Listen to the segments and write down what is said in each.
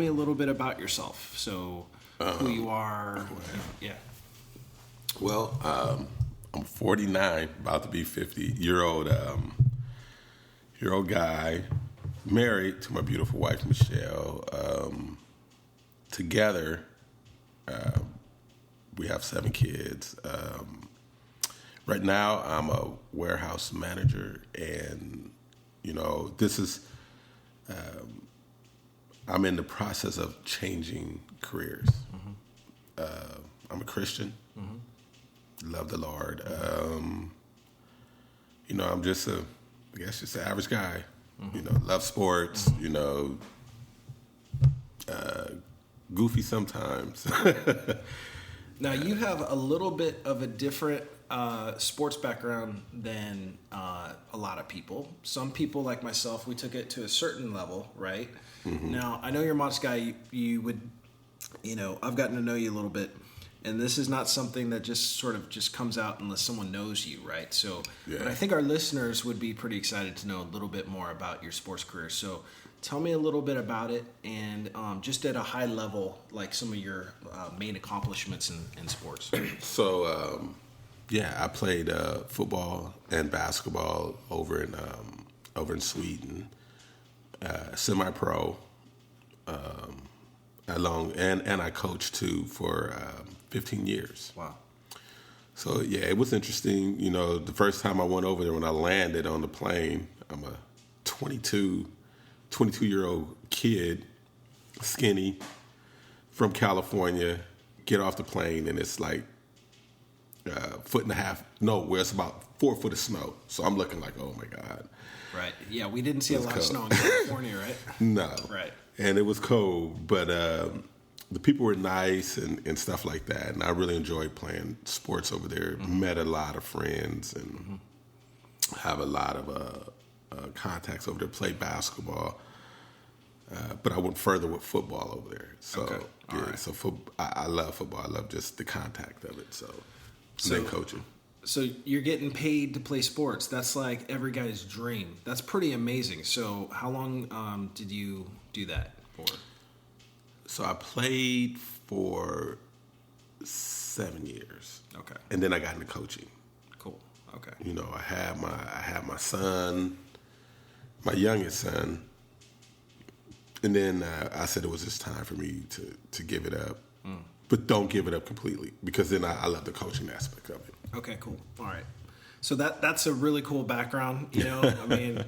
me a little bit about yourself. So who you are. Yeah. Well, I'm 49, about to be 50-year-old guy, married to my beautiful wife, Michelle. Together, we have 7 kids. Right now, I'm a warehouse manager, and, this is, I'm in the process of changing careers. I'm a Christian. Love the Lord. I'm just I guess just an average guy. Love sports, goofy sometimes. Now, you have a little bit of a different sports background than a lot of people. Some people, like myself, we took it to a certain level, right? Now, I know you're a modest guy. You would, I've gotten to know you a little bit. And this is not something that just sort of just comes out unless someone knows you, right? So, yeah. But I think our listeners would be pretty excited to know a little bit more about your sports career. So tell me a little bit about it, and just at a high level, like some of your main accomplishments in sports. So, I played football and basketball over in Sweden, semi-pro, and I coached too for 15 years. Wow. So it was interesting. The first time I went over there, when I landed on the plane, I'm a 22-year-old kid, skinny, from California, get off the plane, and it's like foot and a half. No, where it's about 4 foot of snow. So I'm looking like, oh my God. Right. Yeah, we didn't see a lot of snow in California, right? No. Right. And it was cold, but the people were nice and stuff like that. And I really enjoyed playing sports over there. Met a lot of friends and have a lot of contacts over there. Played basketball, but I went further with football over there. So right. So I love football. I love just the contact of it. So then coaching. So you're getting paid to play sports. That's like every guy's dream. That's pretty amazing. So how long did you do that for? So I played for 7 years. Okay. And then I got into coaching. Cool. Okay. I had my son, my youngest son, and then I said it was just time for me to give it up. But don't give it up completely, because then I love the coaching aspect of it. Okay, cool. All right. So that's a really cool background, I mean,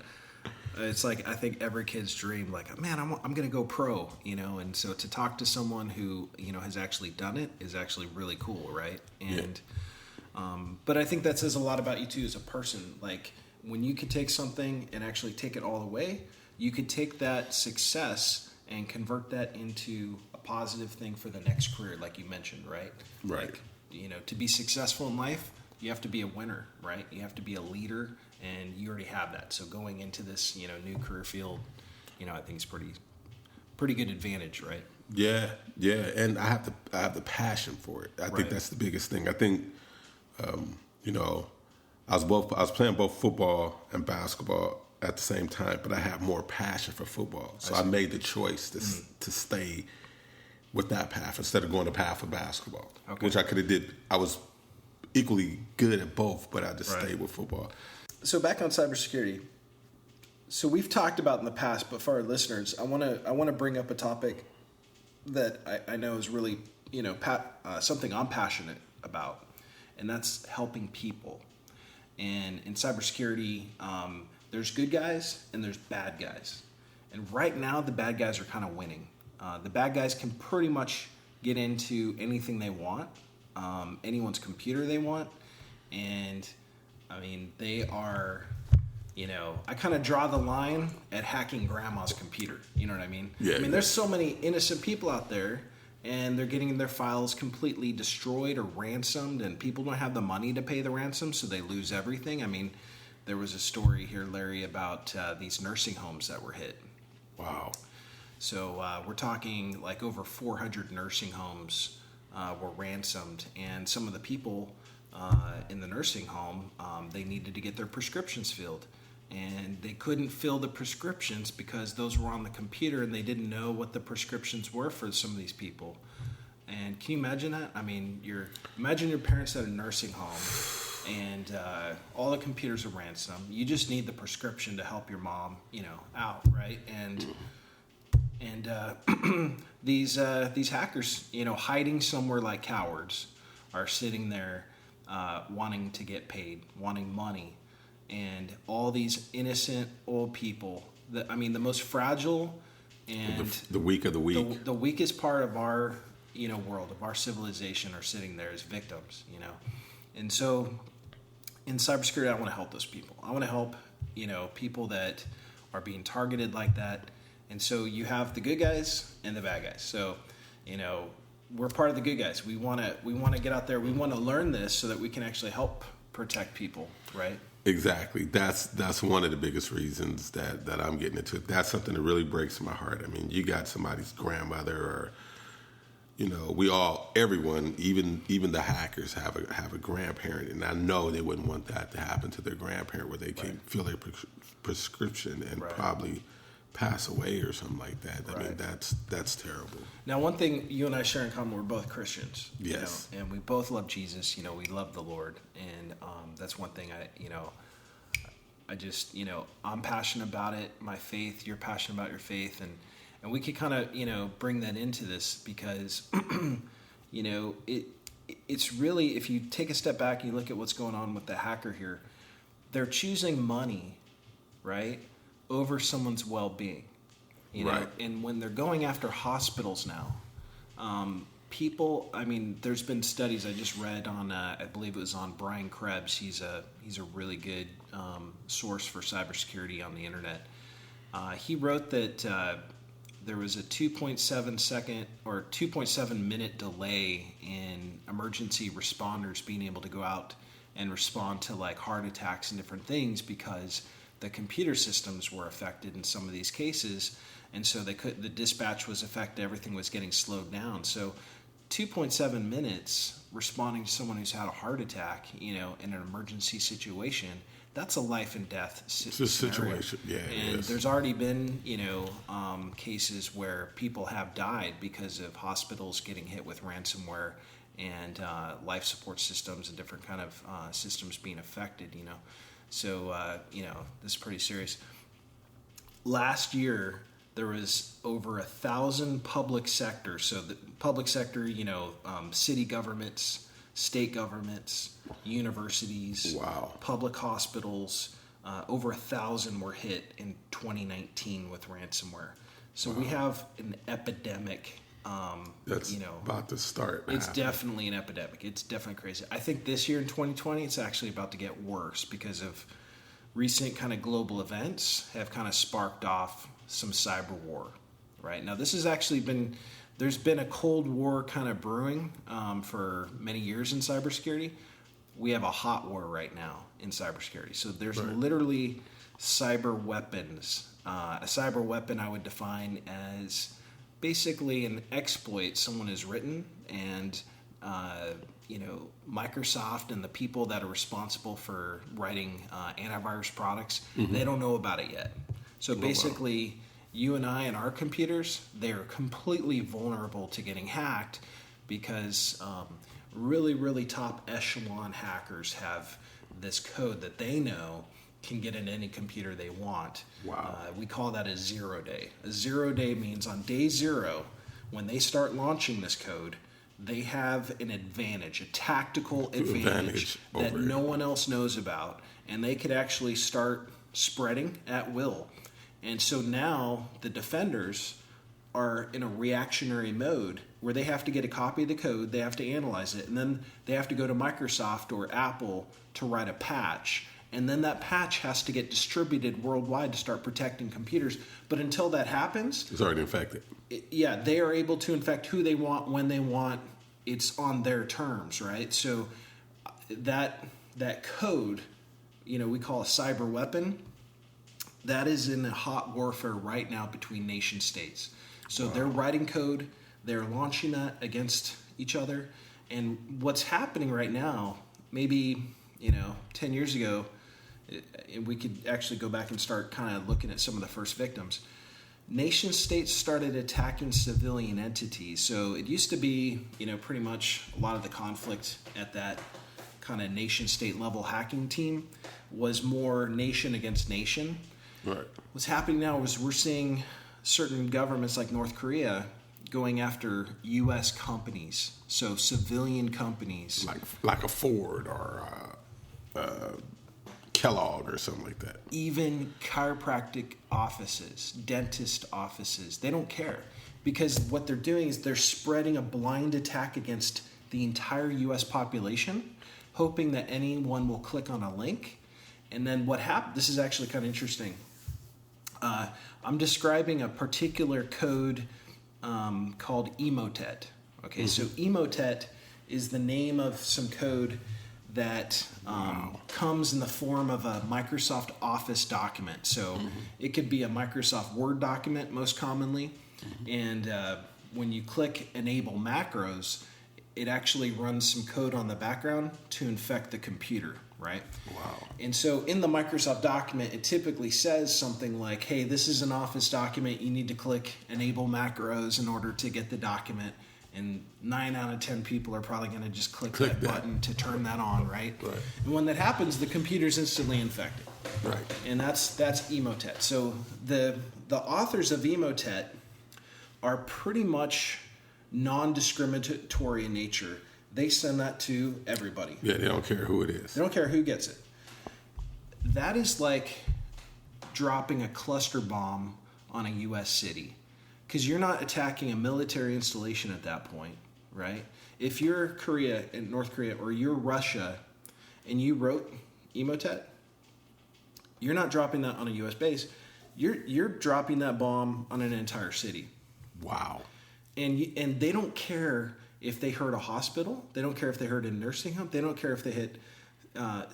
it's like I think every kid's dream, like, man, I'm going to go pro, and so to talk to someone who, has actually done it is actually really cool, right? And but I think that says a lot about you too as a person. Like, when you could take something and actually take it all the way, you could take that success and convert that into a positive thing for the next career, like you mentioned, right? Right. Like, to be successful in life, you have to be a winner, right? You have to be a leader, and you already have that. So going into this, new career field, I think is pretty good advantage, right? Yeah, and I have the passion for it. I think that's the biggest thing. I think, I was playing both football and basketball at the same time, but I have more passion for football. So I made the choice to stay with that path instead of going the path of basketball, which I could have did. I was equally good at both, but I just stayed with football. So back on cybersecurity. So we've talked about in the past, but for our listeners, I want to bring up a topic that I know is really, something I'm passionate about, and that's helping people. And in cybersecurity, there's good guys and there's bad guys. And right now, the bad guys are kind of winning. The bad guys can pretty much get into anything they want, anyone's computer they want, and I mean, they are, I kind of draw the line at hacking grandma's computer. You know what I mean? Yeah. I mean, there's so many innocent people out there, and they're getting their files completely destroyed or ransomed, and people don't have the money to pay the ransom, so they lose everything. I mean, there was a story here, Larry, about these nursing homes that were hit. Wow. So we're talking like over 400 nursing homes were ransomed, and some of the people in the nursing home, they needed to get their prescriptions filled. and they couldn't fill the prescriptions because those were on the computer, and they didn't know what the prescriptions were for some of these people. And can you imagine that? I mean, imagine your parents at a nursing home, and all the computers are ransomed. You just need the prescription to help your mom, out, right? And these hackers, hiding somewhere like cowards, are sitting there wanting to get paid, wanting money, and all these innocent old people. The most fragile and the weak of the weak, the weakest part of our world, of our civilization, are sitting there as victims. And so in cybersecurity, I want to help those people. I want to help people that are being targeted like that. And so you have the good guys and the bad guys. So, we're part of the good guys. We want to get out there. We want to learn this so that we can actually help protect people, right? Exactly. That's one of the biggest reasons that I'm getting into it. That's something that really breaks my heart. I mean, you got somebody's grandmother, or everyone, even the hackers have a grandparent, and I know they wouldn't want that to happen to their grandparent, where they can fill their prescription and probably pass away or something like that. I mean, that's terrible. Now, one thing you and I share in common, we're both Christians. Yes. And we both love Jesus. We love the Lord. And that's one thing I just, I'm passionate about it, my faith, you're passionate about your faith. And we could kind of, bring that into this because, it's really, if you take a step back and you look at what's going on with the hacker here, they're choosing money, right, over someone's well-being, right. And when they're going after hospitals now, people, there's been studies I just read on, I believe it was on Brian Krebs. He's a really good source for cybersecurity on the internet. He wrote that there was a 2.7 second or 2.7 minute delay in emergency responders being able to go out and respond to like heart attacks and different things because the computer systems were affected in some of these cases, and so the dispatch was affected, everything was getting slowed down. So 2.7 minutes responding to someone who's had a heart attack, in an emergency situation, that's a life and death situation. Yeah, and there's already been, cases where people have died because of hospitals getting hit with ransomware and life support systems and different kind of systems being affected, So, this is pretty serious. Last year, there was over 1,000 public sectors. So the public sector, city governments, state governments, universities, public hospitals, over 1,000 were hit in 2019 with ransomware. So we have an epidemic. That's about to start. It's definitely an epidemic. It's definitely crazy. I think this year in 2020, it's actually about to get worse because of recent kind of global events have kind of sparked off some cyber war. Right now, this has actually there's been a Cold War kind of brewing for many years in cybersecurity. We have a hot war right now in cybersecurity. So there's literally cyber weapons. A cyber weapon I would define as basically an exploit someone has written, and Microsoft and the people that are responsible for writing antivirus products, they don't know about it yet. So basically, you and I and our computers, they're completely vulnerable to getting hacked because really, really top echelon hackers have this code that they know can get into any computer they want. We call that a 0 day. A 0 day means on day 0, when they start launching this code, they have an advantage, a tactical advantage that no one else knows about, and they could actually start spreading at will. And so now the defenders are in a reactionary mode where they have to get a copy of the code, they have to analyze it, and then they have to go to Microsoft or Apple to write a patch. And then that patch has to get distributed worldwide to start protecting computers. But until that happens, it's already infected. They are able to infect who they want, when they want. It's on their terms, right? So that code, we call a cyber weapon, that is in a hot warfare right now between nation states. So they're writing code, they're launching that against each other. And what's happening right now, maybe 10 years ago, and we could actually go back and start kind of looking at some of the first victims. Nation states started attacking civilian entities. So it used to be, pretty much a lot of the conflict at that kind of nation state level hacking team was more nation against nation. Right. What's happening now is we're seeing certain governments like North Korea going after U.S. companies, so civilian companies. Like a Ford or Kellogg or something like that. Even chiropractic offices, dentist offices, they don't care. Because what they're doing is they're spreading a blind attack against the entire U.S. population, hoping that anyone will click on a link. And then what happens, this is actually kind of interesting. I'm describing a particular code called Emotet. Okay, so Emotet is the name of some code that comes in the form of a Microsoft Office document. So it could be a Microsoft Word document most commonly. And when you click Enable Macros, it actually runs some code on the background to infect the computer, right? Wow. And so in the Microsoft document, it typically says something like, hey, this is an Office document. You need to click Enable Macros in order to get the document. And 9 out of 10 people are probably going to just click that button to turn that on, right? Right. And when that happens, the computer's instantly infected. Right. And that's Emotet. So the authors of Emotet are pretty much non-discriminatory in nature. They send that to everybody. Yeah, they don't care who it is. They don't care who gets it. That is like dropping a cluster bomb on a U.S. city. Because you're not attacking a military installation at that point, right? If you're North Korea, or you're Russia, and you wrote Emotet, you're not dropping that on a U.S. base. You're dropping that bomb on an entire city. Wow. And they don't care if they hurt a hospital. They don't care if they hurt a nursing home. They don't care if they hit a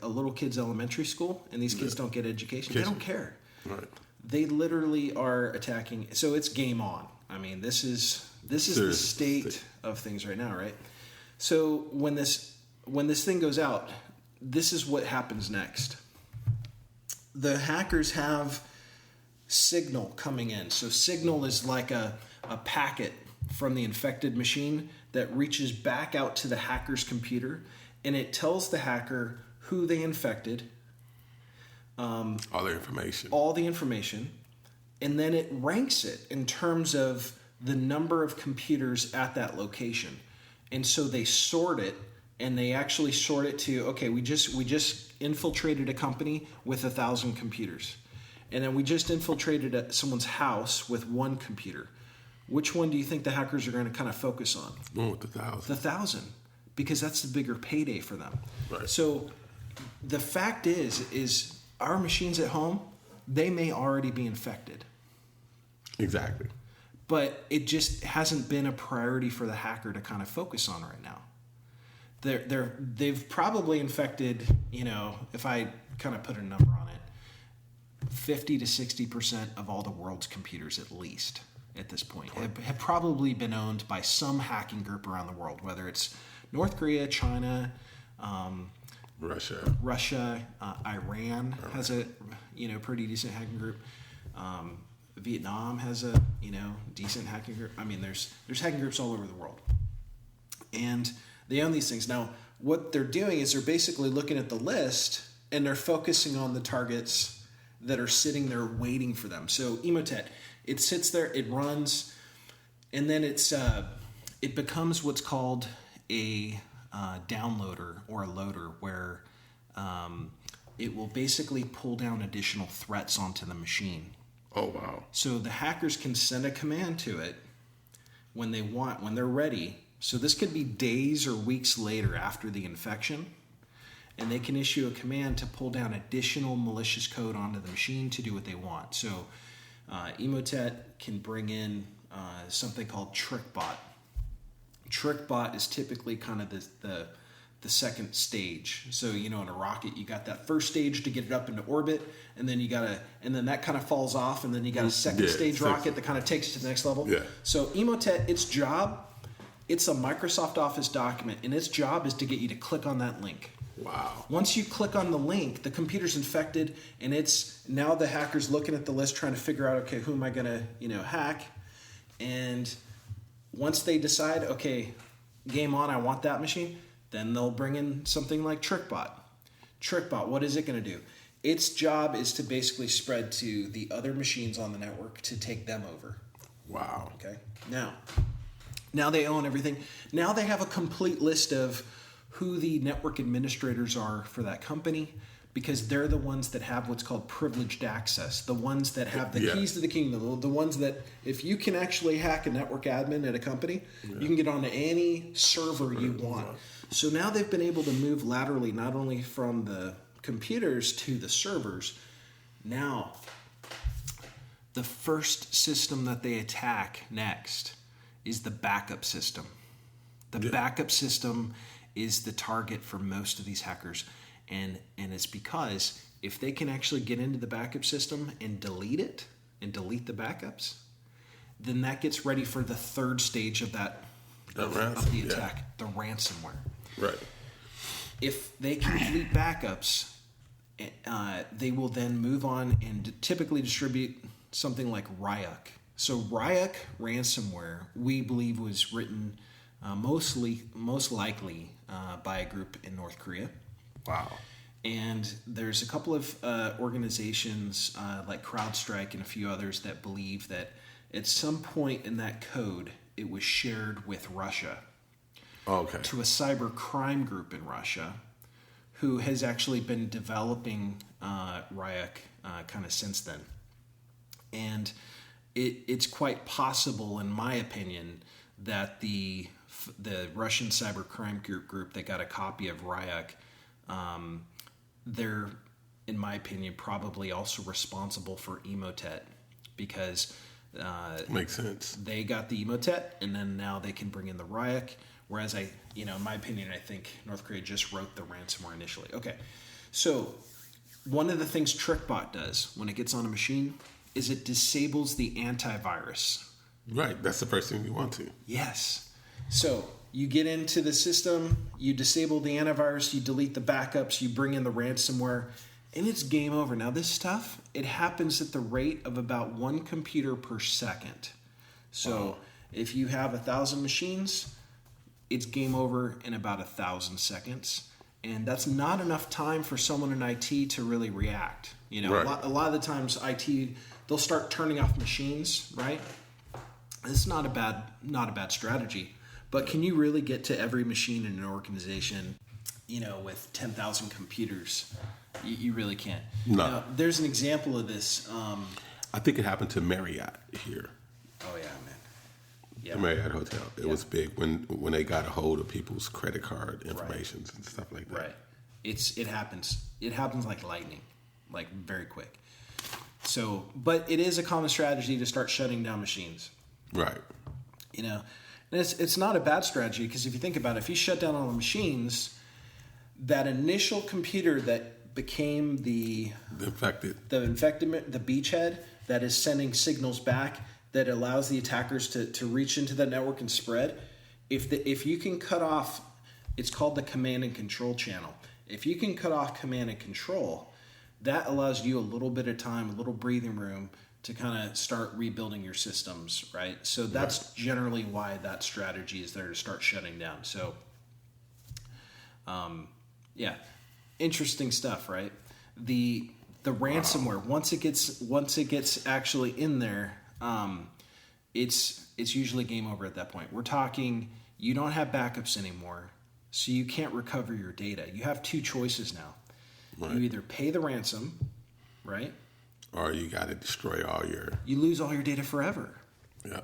little kid's elementary school and these kids don't get education. They don't care. Right. They literally are attacking. So it's game on. I mean, this is the state of things right now, right? So when this thing goes out, this is what happens next. The hackers have signal coming in. So signal is like a packet from the infected machine that reaches back out to the hacker's computer, and it tells the hacker who they infected. All the information. And then it ranks it in terms of the number of computers at that location. And so they sort it, and they actually sort it to, okay, we just infiltrated a company with 1,000 computers. And then we just infiltrated someone's house with 1 computer. Which one do you think the hackers are going to kind of focus on? Oh, the 1,000. The 1,000, because that's the bigger payday for them. Right. So the fact is our machines at home, they may already be infected. Exactly. But it just hasn't been a priority for the hacker to kind of focus on right now. They've probably infected, if I kind of put a number on it, 50 to 60% of all the world's computers at least at this point have probably been owned by some hacking group around the world, whether it's North Korea, China, Russia, Iran has a pretty decent hacking group. Vietnam has a decent hacking group. I mean, there's hacking groups all over the world, and they own these things. Now, what they're doing is they're basically looking at the list and they're focusing on the targets that are sitting there waiting for them. So Emotet, it sits there, it runs, and then it becomes what's called a downloader or a loader, where it will basically pull down additional threats onto the machine. Oh, wow. So the hackers can send a command to it when they're ready. So this could be days or weeks later after the infection, and they can issue a command to pull down additional malicious code onto the machine to do what they want. So Emotet can bring in something called TrickBot. TrickBot is typically kind of the second stage. So, in a rocket, you got that first stage to get it up into orbit, and then and then that kind of falls off, and then you got a second stage rocket that kind of takes it to the next level. Yeah. So Emotet, its job, it's a Microsoft Office document, and its job is to get you to click on that link. Wow. Once you click on the link, the computer's infected, and it's now the hacker's looking at the list trying to figure out, okay, who am I going to, hack? And once they decide, okay, game on, I want that machine, then they'll bring in something like TrickBot. TrickBot, what is it going to do? Its job is to basically spread to the other machines on the network to take them over. Wow. Okay. Now they own everything. Now they have a complete list of who the network administrators are for that company, because they're the ones that have what's called privileged access, the ones that have the keys to the kingdom, the ones that if you can actually hack a network admin at a company, you can get onto any server you want. So now they've been able to move laterally, not only from the computers to the servers. Now, the first system that they attack next is the backup system. The backup system is the target for most of these hackers. And it's because if they can actually get into the backup system and delete it, and delete the backups, then that gets ready for the third stage of the attack, the ransomware. Right. If they can delete backups, they will then move on and typically distribute something like Ryuk. So Ryuk ransomware, we believe, was written most likely by a group in North Korea. Wow. And there's a couple of organizations like CrowdStrike and a few others that believe that at some point in that code, it was shared with Russia to a cyber crime group in Russia who has actually been developing Ryuk kind of since then. And it's quite possible, in my opinion, that the Russian cyber crime group that got a copy of Ryuk, they're, in my opinion, probably also responsible for Emotet, because makes sense. They got the Emotet, and then now they can bring in the Ryuk. Whereas in my opinion, I think North Korea just wrote the ransomware initially. Okay, so one of the things TrickBot does when it gets on a machine is it disables the antivirus. Right, that's the first thing you want to. Yes. So you get into the system, you disable the antivirus, you delete the backups, you bring in the ransomware, and it's game over. Now this stuff, it happens at the rate of about 1 computer per second. So if you have 1,000 machines, it's game over in about 1,000 seconds. And that's not enough time for someone in IT to really react. Right. A lot of the times IT, they'll start turning off machines, right? It's not a bad strategy. But can you really get to every machine in an organization, with 10,000 computers? You really can't. No. Now, there's an example of this. I think it happened to Marriott here. Oh, yeah, man. Yeah. The Marriott Hotel. It was big when they got a hold of people's credit card information and stuff like that. Right. It happens. It happens like lightning, like very quick. So, but it is a common strategy to start shutting down machines. Right. And it's not a bad strategy, because if you think about it, if you shut down all the machines, that initial computer that became the beachhead that is sending signals back that allows the attackers to reach into the network and spread, if you can cut off, it's called the command and control channel. If you can cut off command and control, that allows you a little bit of time, a little breathing room to kind of start rebuilding your systems, right? So that's generally why that strategy is there, to start shutting down. So, interesting stuff, right? The ransomware, once it gets actually in there, it's usually game over at that point. We're talking, you don't have backups anymore, so you can't recover your data. You have 2 choices now. Right. You either pay the ransom, right? Or you got to destroy you lose all your data forever. Yeah.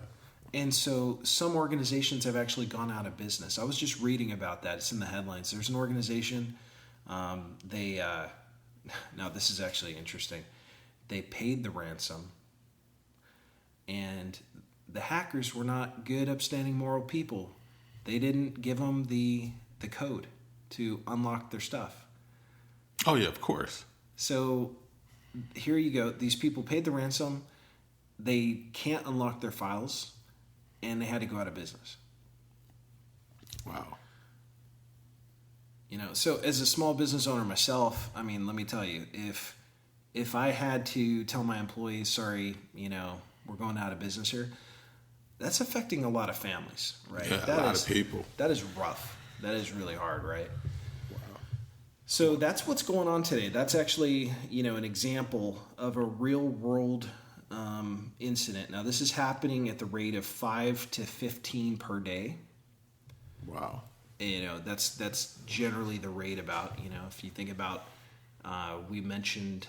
And so some organizations have actually gone out of business. I was just reading about that. It's in the headlines. There's an organization, now this is actually interesting. They paid the ransom, and the hackers were not good, upstanding, moral people. They didn't give them the code to unlock their stuff. Oh, yeah, of course. So here you go. These people paid the ransom. They can't unlock their files, and they had to go out of business. Wow. So as a small business owner myself, I mean, let me tell you, if I had to tell my employees, sorry, we're going out of business here, that's affecting a lot of families, right? Yeah, a lot of people. That is rough. That is really hard, right? Wow. So that's what's going on today. That's actually, an example of a real world incident. Now, this is happening at the rate of 5 to 15 per day. Wow. That's generally the rate about, if you think about, we mentioned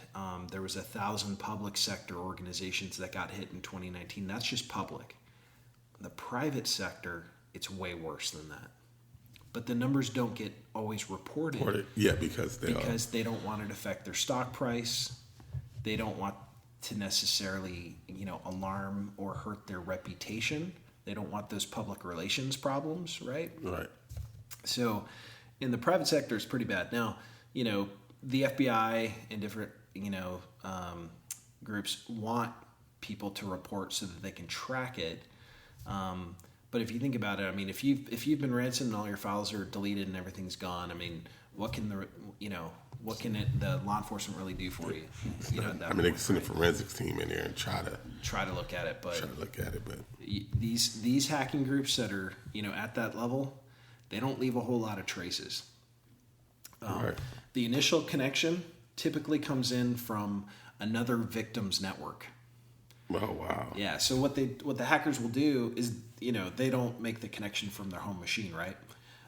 there was 1,000 public sector organizations that got hit in 2019. That's just public. The private sector, it's way worse than that. But the numbers don't get always reported. Yeah, because they don't want it to affect their stock price. They don't want to necessarily, alarm or hurt their reputation. They don't want those public relations problems, right? Right. So in the private sector, it's pretty bad. Now, the FBI and different, groups want people to report so that they can track it. But if you think about it, I mean, if you've been ransomed and all your files are deleted and everything's gone, I mean, what can the law enforcement really do for you? They can send a forensics team in there and try to look at it, but these hacking groups that are at that level, they don't leave a whole lot of traces. Right. The initial connection typically comes in from another victim's network. Oh, wow. Yeah. So what the hackers will do is, they don't make the connection from their home machine, right?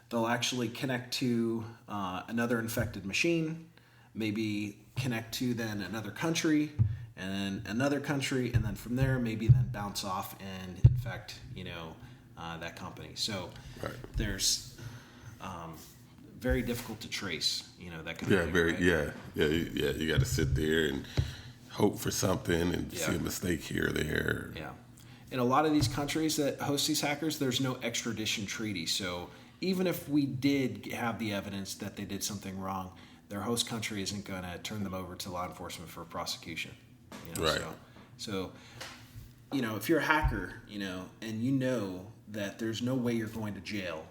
They'll actually connect to another infected machine, maybe connect to then another country, and then another country, and then from there maybe then bounce off and infect, that company. So right. There's very difficult to trace, that kind of thing. Very, right? yeah. You got to sit there and hope for something and see a mistake here or there. Yeah. In a lot of these countries that host these hackers, there's no extradition treaty. So even if we did have the evidence that they did something wrong, their host country isn't going to turn them over to law enforcement for prosecution. Right. So, if you're a hacker, and that there's no way you're going to jail,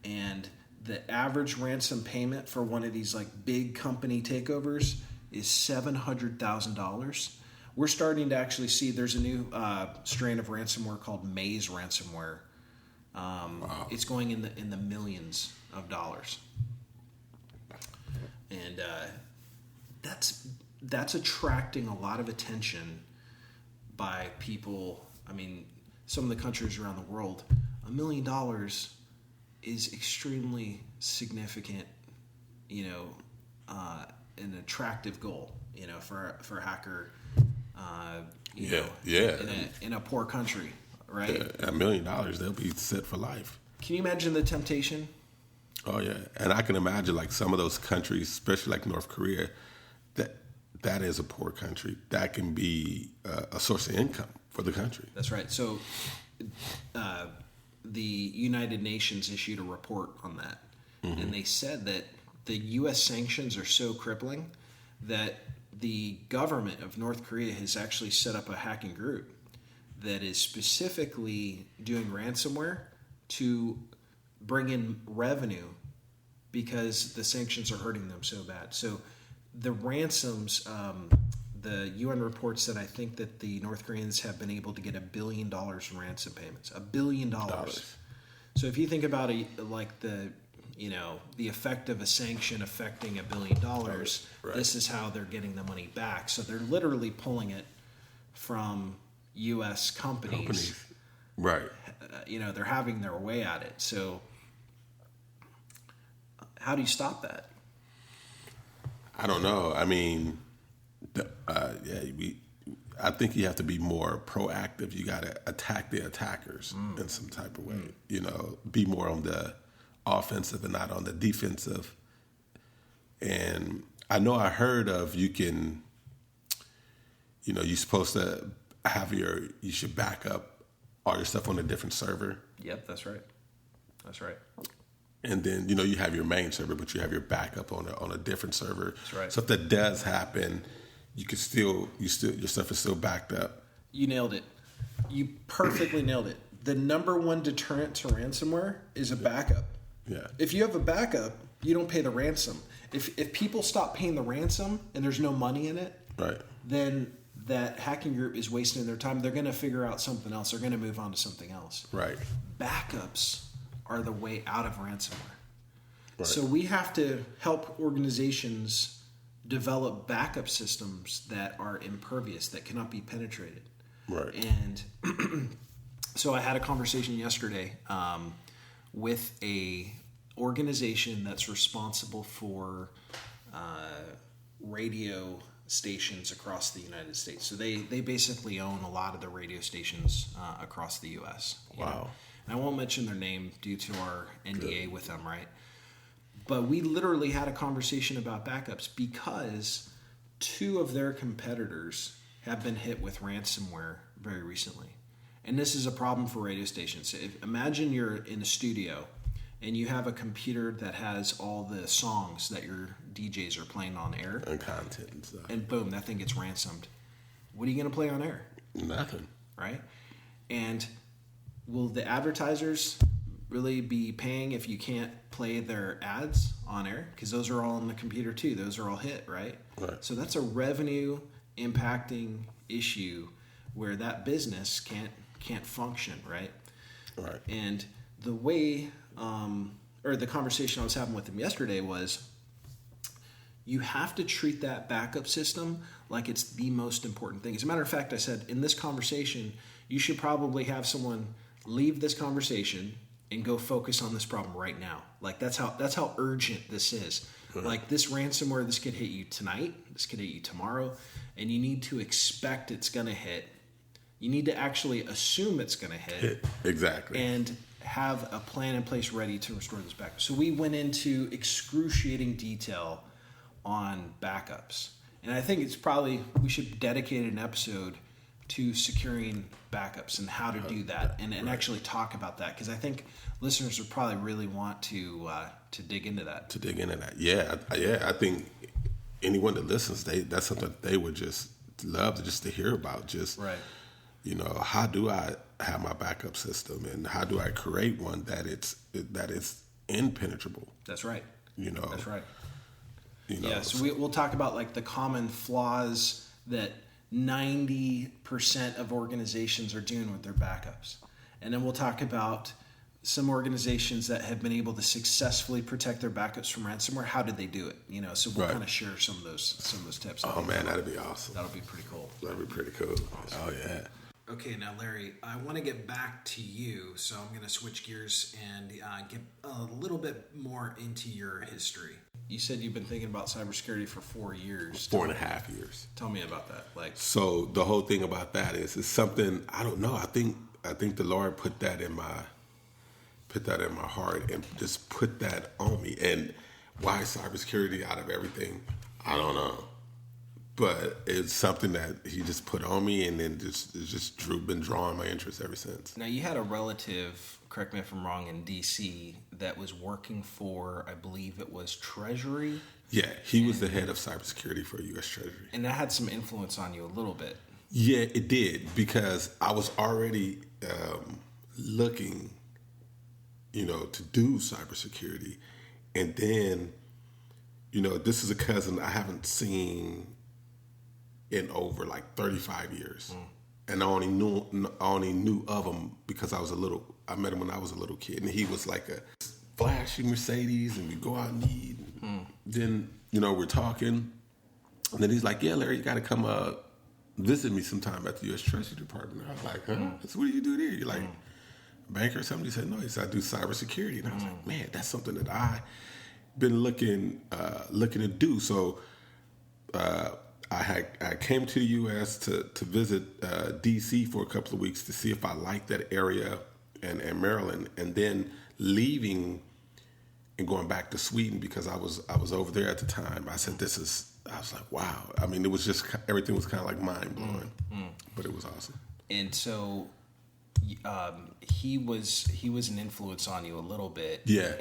and the average ransom payment for one of these like big company takeovers is $700,000. We're starting to actually see there's a new strain of ransomware called Maze ransomware. Wow. It's going in the millions of dollars, and that's attracting a lot of attention by people. I mean, some of the countries around the world, $1 million is extremely significant, an attractive goal, for a hacker, in a poor country, right? Yeah, $1 million, they'll be set for life. Can you imagine the temptation? Oh yeah, and I can imagine like some of those countries, especially like North Korea, that is a poor country. That can be a source of income for the country. That's right. So, the United Nations issued a report on that, and they said that the U.S. sanctions are so crippling that the government of North Korea has actually set up a hacking group that is specifically doing ransomware to bring in revenue because the sanctions are hurting them so bad. So the ransoms, the UN reports that I think that the North Koreans have been able to get $1 billion in ransom payments. $1 billion. So if you think about it, like the effect of a sanction affecting $1 billion, right. This is how they're getting the money back. So they're literally pulling it from U.S. companies. Right. They're having their way at it. So how do you stop that? I don't know. I mean, I think you have to be more proactive. You got to attack the attackers in some type of way. Be more on the offensive and not on the defensive. And I know I heard of you're supposed to you should back up all your stuff on a different server. Yep, that's right. That's right. And then, you have your main server, but you have your backup on a different server. That's right. So if that does happen, you can your stuff is still backed up. You nailed it. You perfectly nailed it. The number one deterrent to ransomware is a backup. Yeah. If you have a backup, you don't pay the ransom. If people stop paying the ransom and there's no money in it, Right. then that hacking group is wasting their time. They're going to figure out something else. They're going to move on to something else. Right. Backups are the way out of ransomware. Right. So we have to help organizations develop backup systems that are impervious, that cannot be penetrated. Right. And so I had a conversation yesterday with a organization that's responsible for radio stations across the United States. So they basically own a lot of the radio stations across the U.S. Wow. And I won't mention their name due to our NDA with them, right? But we literally had a conversation about backups because 2 of their competitors have been hit with ransomware very recently. And this is a problem for radio stations. Imagine you're in a studio and you have a computer that has all the songs that your DJs are playing on air. And content and stuff. And boom, that thing gets ransomed. What are you going to play on air? Nothing. Right? And will the advertisers really be paying if you can't play their ads on air? Because those are all on the computer too. Those are all hit, right? Right. So that's a revenue impacting issue where that business can't function, right? Right. And the way, or the conversation I was having with them yesterday was, you have to treat that backup system like it's the most important thing. As a matter of fact, I said in this conversation, you should probably have someone leave this conversation and go focus on this problem right now. Like that's how urgent this is. Right. Like this ransomware, this could hit you tonight, this could hit you tomorrow, and you need to expect it's going to hit. You need to actually assume it's going to hit. Exactly. And have a plan in place ready to restore this back. So we went into excruciating detail on backups. And I think it's probably, we should dedicate an episode to securing backups and how to do that and actually talk about that. Because I think listeners would probably really want to dig into that. To dig into that. Yeah. I think anyone that listens, that's something that they would just love to hear about. Just, right. You know, how do I have my backup system and how do I create one that is impenetrable? That's right. You know, that's right. You know, yeah. So we'll talk about like the common flaws that 90% of organizations are doing with their backups. And then we'll talk about some organizations that have been able to successfully protect their backups from ransomware. How did they do it? You know, so we'll kind of share some of those tips. Oh man, that'd be awesome. That'll be pretty cool. That'd be pretty cool. Awesome. Oh yeah. Okay, now Larry, I want to get back to you, so I'm going to switch gears and get a little bit more into your history. You said you've been thinking about cybersecurity for 4 years. 4.5 years. Tell me about that. So the whole thing about that is something I don't know. I think the Lord put that in my heart and just put that on me. And why cybersecurity out of everything, I don't know. But it's something that he just put on me, and then been drawing my interest ever since. Now, you had a relative, correct me if I'm wrong, in D.C. that was working for, I believe it was Treasury? Yeah, he was the head of cybersecurity for U.S. Treasury. And that had some influence on you a little bit. Yeah, it did, because I was already looking, to do cybersecurity. And then, this is a cousin I haven't seen in over like 35 years. And I only knew of him because I met him when I was a little kid, and he was like a flashy Mercedes, and we go out and eat. Then, we're talking, and then he's like, yeah, Larry, you got to come visit me sometime at the U.S. Treasury Department. I was like, huh? So what do you do there? You're like a banker or something? He said, no. He said, I do cybersecurity. And I was like, man, that's something that I've been looking to do. So I came to the U.S. to visit D.C. for a couple of weeks to see if I liked that area and Maryland, and then leaving and going back to Sweden because I was over there at the time. I said, I was like, wow. I mean, it was just, everything was kind of like mind blowing, but it was awesome. And so he was an influence on you a little bit. Yeah.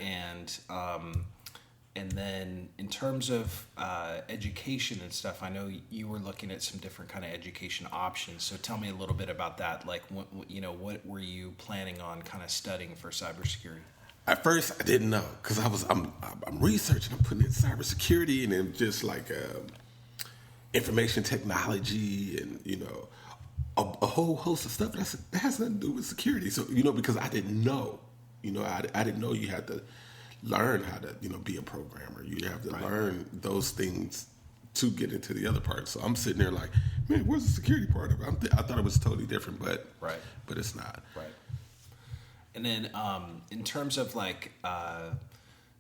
And then in terms of education and stuff, I know you were looking at some different kind of education options. So tell me a little bit about that. Like, what were you planning on kind of studying for cybersecurity? At first, I didn't know because I'm researching. I'm putting in cybersecurity and then just like information technology and a whole host of stuff that has nothing to do with security. So because I didn't know, I didn't know you had to learn how to be a programmer. You have to learn those things to get into the other part. So I'm sitting there like, man, where's the security part of it? I thought it was totally different, but it's not. Right. And then in terms of like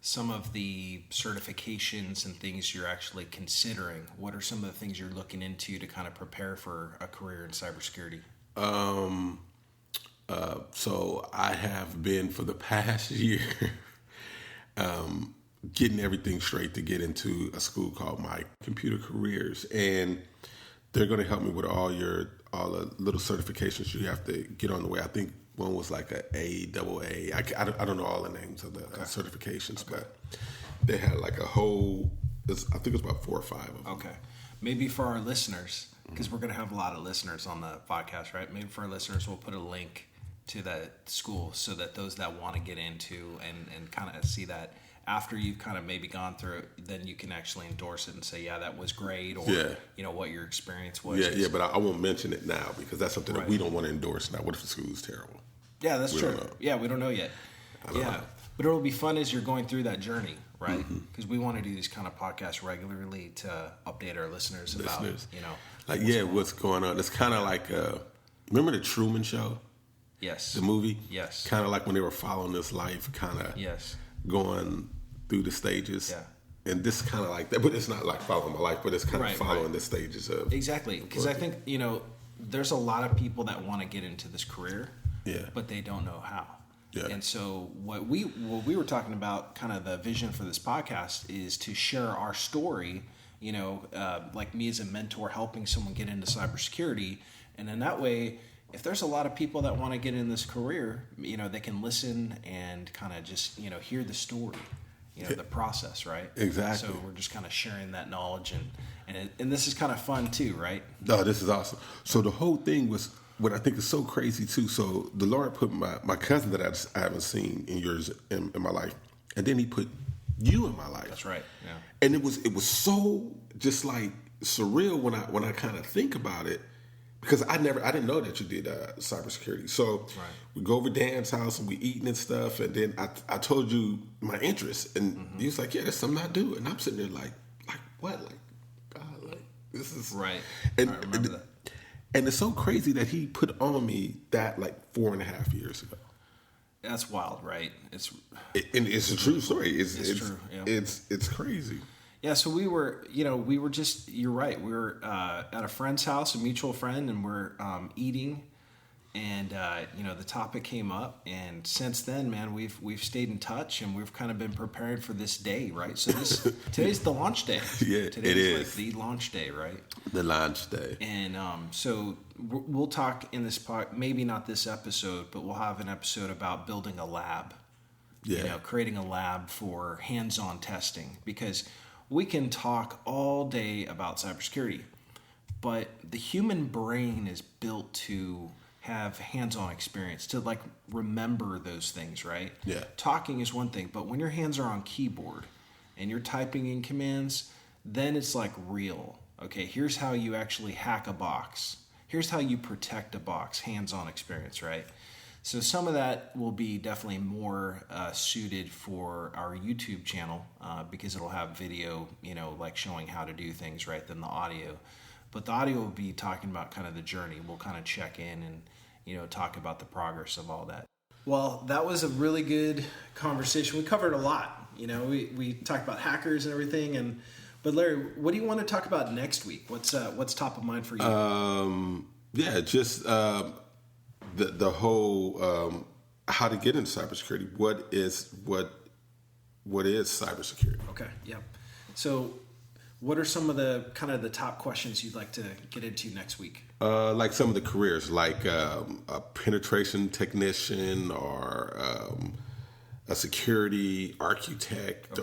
some of the certifications and things you're actually considering, what are some of the things you're looking into to kind of prepare for a career in cybersecurity? So I have been for the past year getting everything straight to get into a school called My Computer Careers, and they're going to help me with all the little certifications you have to get on the way. I think one was like a AAA. I don't know all the names of the certifications, but they had like a whole. I think it was about 4 or 5 of them. Okay, maybe for our listeners, because we're going to have a lot of listeners on the podcast, right? Maybe for our listeners, we'll put a link to that school so that those that want to get into and kind of see that after you've kind of maybe gone through it, then you can actually endorse it and say, yeah, that was great, or what your experience was. Yeah, but I won't mention it now because that's something that we don't want to endorse now. What if the school's terrible? Yeah, that's true. Yeah, we don't know yet. But it'll be fun as you're going through that journey, right? Because we want to do these kind of podcasts regularly to update our listeners about, what's going on. It's kind of like, remember the Truman Show? Yes. The movie? Yes. Kind of like when they were following this life, kind of going through the stages. Yeah. And this kind of like that, but it's not like following my life, but it's kind of following the stages of. Exactly. Because I think, there's a lot of people that want to get into this career, but they don't know how. Yeah. And so what we were talking about, kind of the vision for this podcast, is to share our story, like me as a mentor helping someone get into cybersecurity. And in that way, if there's a lot of people that want to get in this career, they can listen and kind of just, hear the story, the process, right? Exactly. So we're just kind of sharing that knowledge, and this is kind of fun too, right? No, this is awesome. So the whole thing was, what I think is so crazy too. So the Lord put my cousin that I haven't seen in my life, and then He put you in my life. That's right. Yeah. And it was so just like surreal when I kind of think about it. Because I didn't know that you did cybersecurity. So we go over Dan's house and we eating and stuff. And then I told you my interest. And he was like, yeah, that's something I do. And I'm sitting there like what? Like, God, like, this is... Right. And, I remember that. And it's so crazy that he put on me that like 4.5 years ago. That's wild, right? And it's a true story. It's true. Yeah. It's crazy. Yeah, so we were just, you're right. We were at a friend's house, a mutual friend, and we're eating, and the topic came up, and since then, man, we've stayed in touch, and we've kind of been preparing for this day, right? So today's the launch day. Yeah, today's it is like the launch day, right? The launch day. And so we'll talk in this part, maybe not this episode, but we'll have an episode about building a lab. Yeah, creating a lab for hands-on testing, because we can talk all day about cybersecurity, but the human brain is built to have hands-on experience, to like remember those things, right? Yeah. Talking is one thing, but when your hands are on keyboard and you're typing in commands, then it's like real. Okay, here's how you actually hack a box. Here's how you protect a box, hands-on experience, right? So some of that will be definitely more suited for our YouTube channel because it'll have video, like showing how to do things, right, than the audio. But the audio will be talking about kind of the journey. We'll kind of check in and, talk about the progress of all that. Well, that was a really good conversation. We covered a lot. We talked about hackers and everything. But Larry, what do you want to talk about next week? What's top of mind for you? Just... The whole how to get into cybersecurity. What is cybersecurity? Okay, yeah. So, what are some of the kind of the top questions you'd like to get into next week? Like some of the careers, like a penetration technician or a security architect,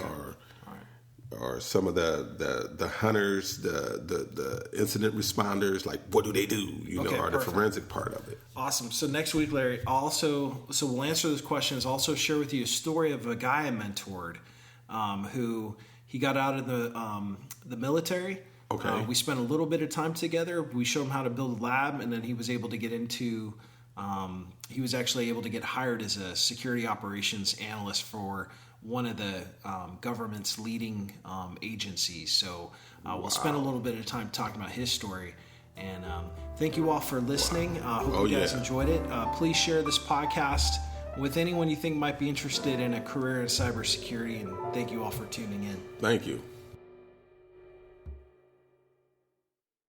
or some of the hunters, the incident responders. Like, what do they do? Or the forensic part of it. Awesome. So next week, Larry, so we'll answer those questions. Also share with you a story of a guy I mentored, who he got out of the military. Okay. We spent a little bit of time together. We showed him how to build a lab, and then he was able to get into. He was actually able to get hired as a security operations analyst for one of the government's leading agencies. So we'll spend a little bit of time talking about his story. And thank you all for listening. Hope you guys enjoyed it. Please share this podcast with anyone you think might be interested in a career in cybersecurity. And thank you all for tuning in. Thank you.